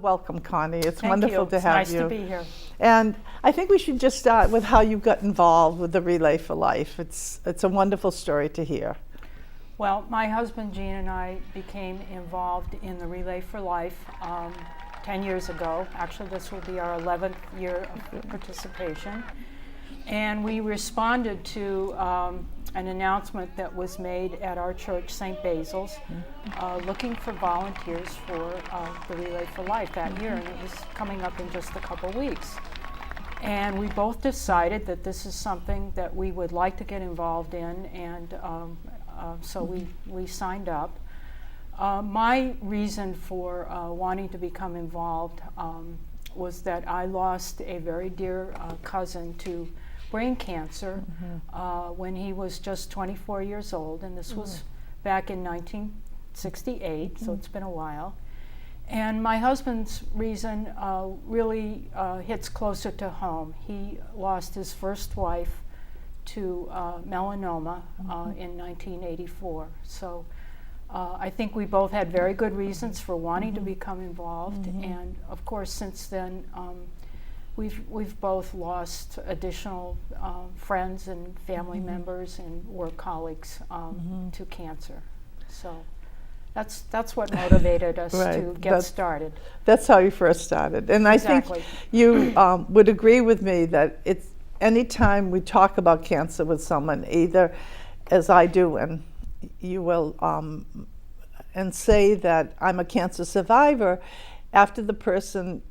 welcome, Connie. It's Thank wonderful you. to It's have nice you. to be here. And I think we should just start with how you got involved with the Relay for Life. It's a wonderful story to hear. Well, my husband Gene and I became involved in the Relay for Life 10 years ago. Actually, this will be our 11th year of participation. And we responded to an announcement that was made at our church, St. Basil's, looking for volunteers for the Relay for Life that year, and it was coming up in just a couple weeks. And we both decided that this is something that we would like to get involved in, and so we signed up. My reason for wanting to become involved was that I lost a very dear cousin to brain cancer when he was just 24 years old, and this was back in 1968, so it's been a while. And my husband's reason really hits closer to home. He lost his first wife to melanoma in 1984. So I think we both had very good reasons for wanting to become involved, and of course since then we've both lost additional friends and family members and work colleagues to cancer. So that's what motivated us to get started. That's how you first started. And Exactly. I think you would agree with me that it's anytime we talk about cancer with someone, either as I do and you will, and say that I'm a cancer survivor, after the person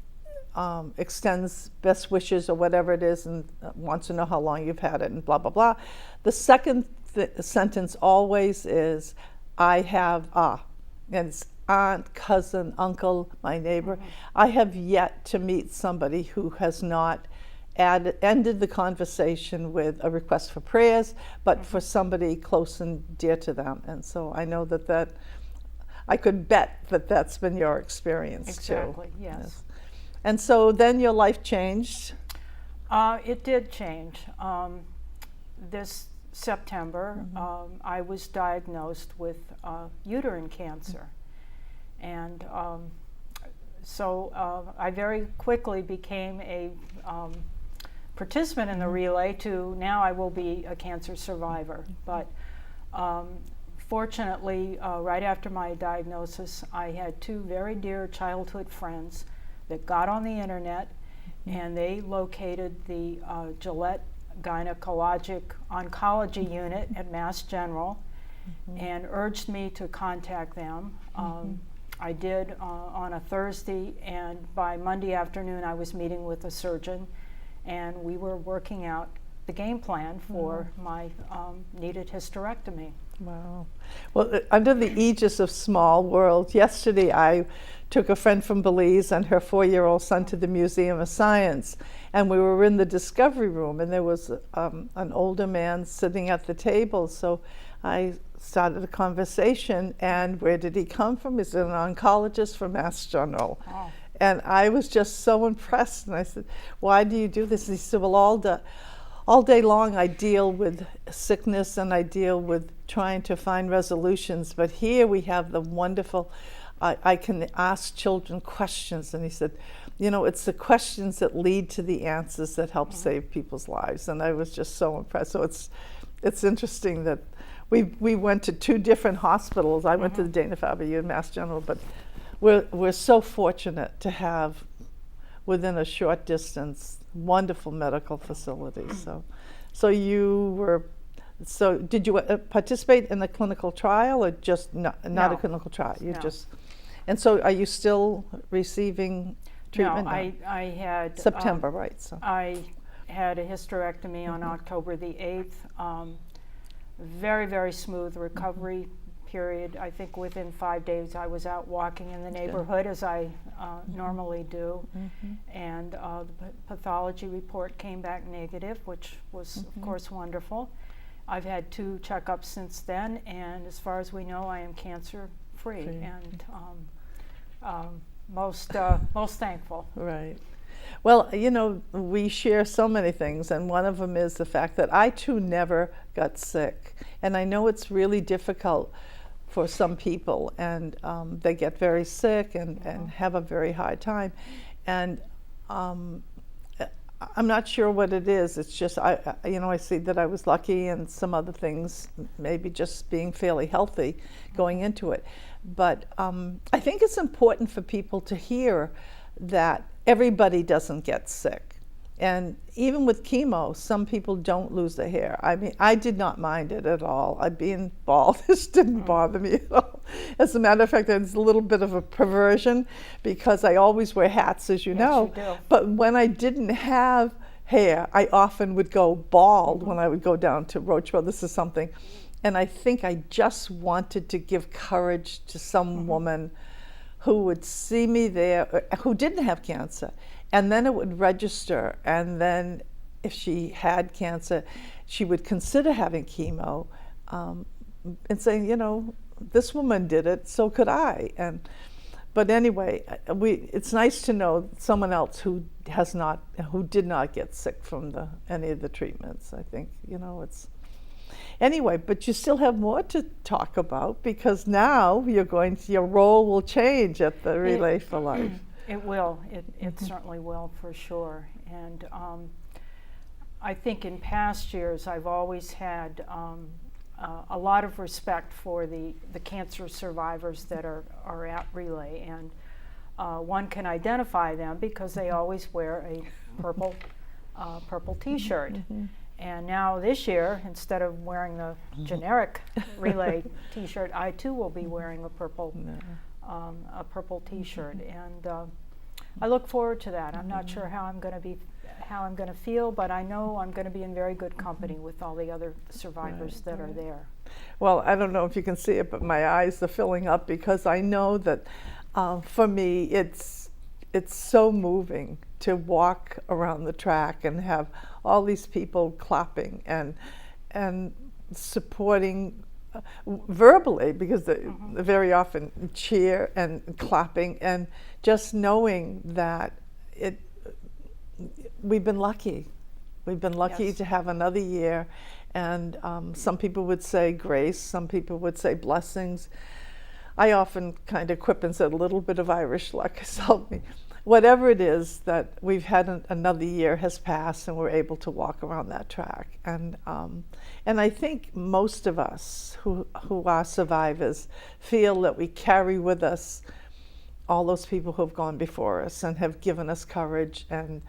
extends best wishes or whatever it is and wants to know how long you've had it and blah, blah, blah, the second sentence always is, I have and it's aunt, cousin, uncle, my neighbor. I have yet to meet somebody who has not ended the conversation with a request for prayers, but for somebody close and dear to them. And so I know that I could bet that that's been your experience too. Exactly, yes. And so then your life changed. It did change. This September, I was diagnosed with uterine cancer. And so I very quickly became a participant in the relay to now I will be a cancer survivor. But fortunately, right after my diagnosis, I had two very dear childhood friends that got on the internet, and they located the Gillette Gynecologic Oncology Unit at Mass General and urged me to contact them. I did on a Thursday, and by Monday afternoon I was meeting with a surgeon, and we were working out the game plan for my needed hysterectomy. Wow. Well, under the aegis of Small World, yesterday I took a friend from Belize and her 4-year-old son to the Museum of Science, and we were in the discovery room, and there was an older man sitting at the table. So I started a conversation, and where did he come from? He's an oncologist from Mass General. Oh. And I was just so impressed, and I said, why do you do this? And he said, well, all day long I deal with sickness and I deal with trying to find resolutions, but here we have the wonderful, I can ask children questions. And he said, you know, it's the questions that lead to the answers that help save people's lives. And I was just so impressed. So it's interesting that we went to two different hospitals. I went to the Dana-Farber, Mass General, but we're so fortunate to have within a short distance wonderful medical facilities. So did you participate in the clinical trial, or just not No. a clinical trial? You No. just, and so are you still receiving treatment? No, I had September, right? So I had a hysterectomy on October the 8th. Very, very smooth recovery period. I think within 5 days I was out walking in the neighborhood as I normally do. And the pathology report came back negative, which was of course wonderful. I've had 2 checkups since then, and as far as we know, I am cancer free, and most thankful. Right. Well, you know, we share so many things, and one of them is the fact that I too never got sick. And I know it's really difficult for some people, and they get very sick and have a very hard time. And I'm not sure what it is. It's just I see that I was lucky, and some other things, maybe just being fairly healthy going into it. But I think it's important for people to hear that everybody doesn't get sick. And even with chemo, some people don't lose their hair. I mean, I did not mind it at all. Being bald, this didn't bother me at all. As a matter of fact, it's a little bit of a perversion because I always wear hats, as you know. You do. But when I didn't have hair, I often would go bald when I would go down to Roach Brothers or something. And I think I just wanted to give courage to some woman who would see me there, who didn't have cancer. And then it would register, and then if she had cancer, she would consider having chemo, and saying, this woman did it, so could I. But anyway, it's nice to know someone else who did not get sick from any of the treatments. I think it's. Anyway, but you still have more to talk about, because now your role will change at the Relay for Life. It will. It certainly will, for sure. And I think in past years I've always had a lot of respect for the cancer survivors that are at Relay, and one can identify them because they always wear a purple T-shirt. And now this year, instead of wearing the generic Relay T-shirt, I too will be wearing a purple T-shirt, and I look forward to that. I'm not sure how I'm going to feel, but I know I'm going to be in very good company with all the other survivors that are there. Well, I don't know if you can see it, but my eyes are filling up, because I know that for me it's so moving to walk around the track and have all these people clapping and supporting verbally, because they very often cheer and clapping, and just knowing that we've been lucky. We've been lucky Yes. to have another year, and some people would say grace, some people would say blessings. I often kind of quip and said a little bit of Irish luck has helped me. Whatever it is, that we've had another year has passed and we're able to walk around that track. And I think most of us who are survivors feel that we carry with us all those people who have gone before us and have given us courage and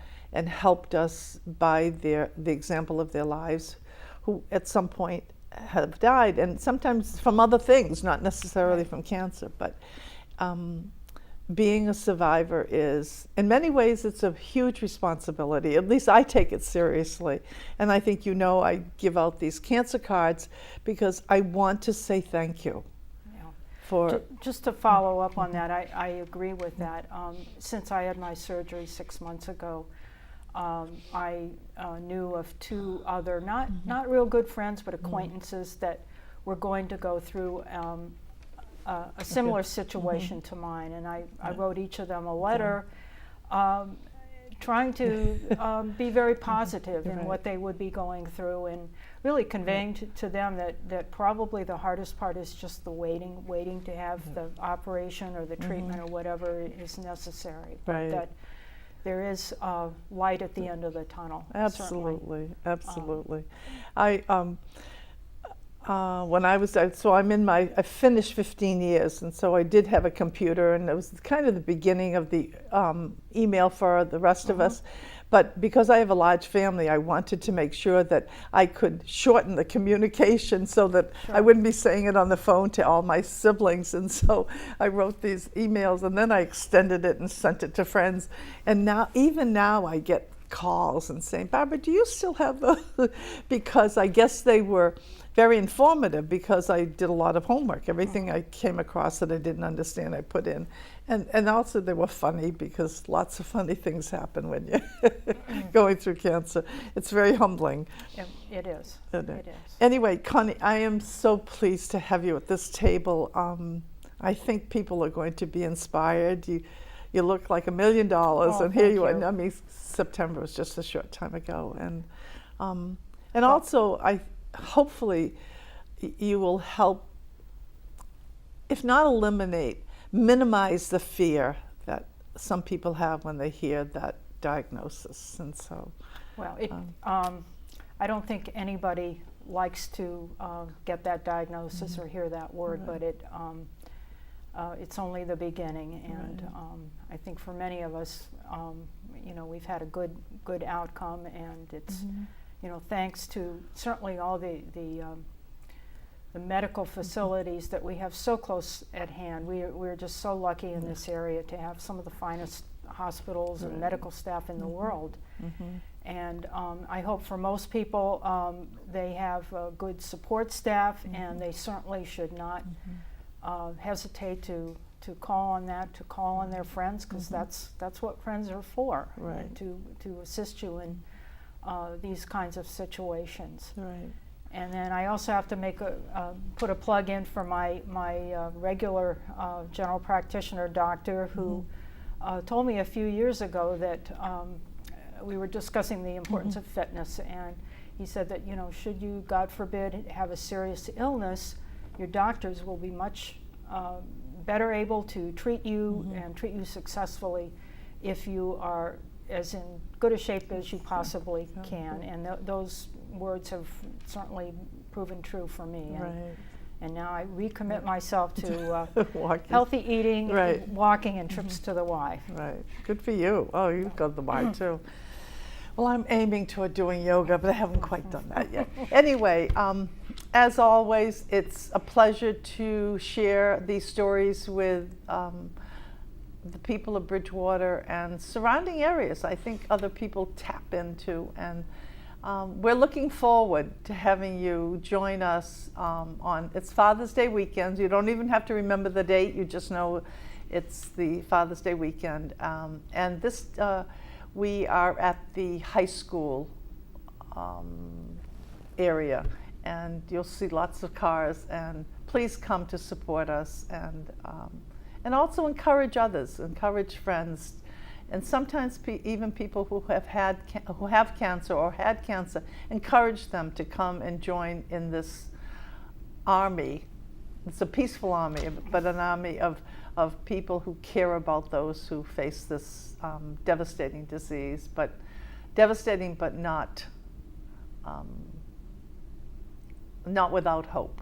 helped us by the example of their lives, who at some point have died, and sometimes from other things, not necessarily from cancer. But being a survivor is, in many ways, it's a huge responsibility. At least I take it seriously. And I think I give out these cancer cards because I want to say thank you. For just to follow up on that, I agree with that. Since I had my surgery 6 months ago, I knew of two other, not real good friends, but acquaintances that were going to go through a similar situation to mine, and I wrote each of them a letter trying to be very positive in what they would be going through, and really conveying to them that probably the hardest part is just the waiting to have the operation or the treatment or whatever is necessary. Right. But that there is light at the end of the tunnel. Absolutely, absolutely. When I was, so I finished 15 years, and so I did have a computer, and it was kind of the beginning of the email for the rest of us. But because I have a large family, I wanted to make sure that I could shorten the communication so that I wouldn't be saying it on the phone to all my siblings. And so I wrote these emails, and then I extended it and sent it to friends. And now, even now, I get calls and saying, Barbara, do you still have the, because I guess they were very informative, because I did a lot of homework. Everything I came across that I didn't understand, I put in. And also they were funny, because lots of funny things happen when you're going through cancer. It's very humbling. It is. Isn't it? It is. Anyway, Connie, I am so pleased to have you at this table. I think people are going to be inspired. You look like $1 million, and here you are. I mean, September was just a short time ago, and also hopefully you will help if not eliminate, minimize the fear that some people have when they hear that diagnosis. And so, Well, I don't think anybody likes to get that diagnosis or hear that word, but it's only the beginning. And I think for many of us, we've had a good outcome, and it's thanks to certainly all the medical facilities that we have so close at hand. We're just so lucky in this area to have some of the finest hospitals and medical staff in the world. And I hope for most people they have good support staff, and they certainly should not hesitate to call on that, to call on their friends, because that's what friends are for, to assist you in these kinds of situations. Right. And then I also have to put a plug in for my regular general practitioner doctor, who told me a few years ago that we were discussing the importance of fitness, and he said that should you, God forbid, have a serious illness, your doctors will be much better able to treat you and treat you successfully if you are as in good a shape as you possibly can. And those words have certainly proven true for me. And now I recommit myself to healthy eating, walking, and trips to the Y. Right. Good for you. Oh, you go to the Y too. Well, I'm aiming toward doing yoga, but I haven't quite done that yet. Anyway, as always, it's a pleasure to share these stories with the people of Bridgewater and surrounding areas. I think other people tap into, and we're looking forward to having you join us on it's Father's Day weekend. You don't even have to remember the date, you just know it's the Father's Day weekend. And this we are at the high school area, and you'll see lots of cars, and please come to support us, and also encourage others, encourage friends, and sometimes even people who have cancer or had cancer, encourage them to come and join in this army. It's a peaceful army, but an army of people who care about those who face this devastating disease, but not without hope.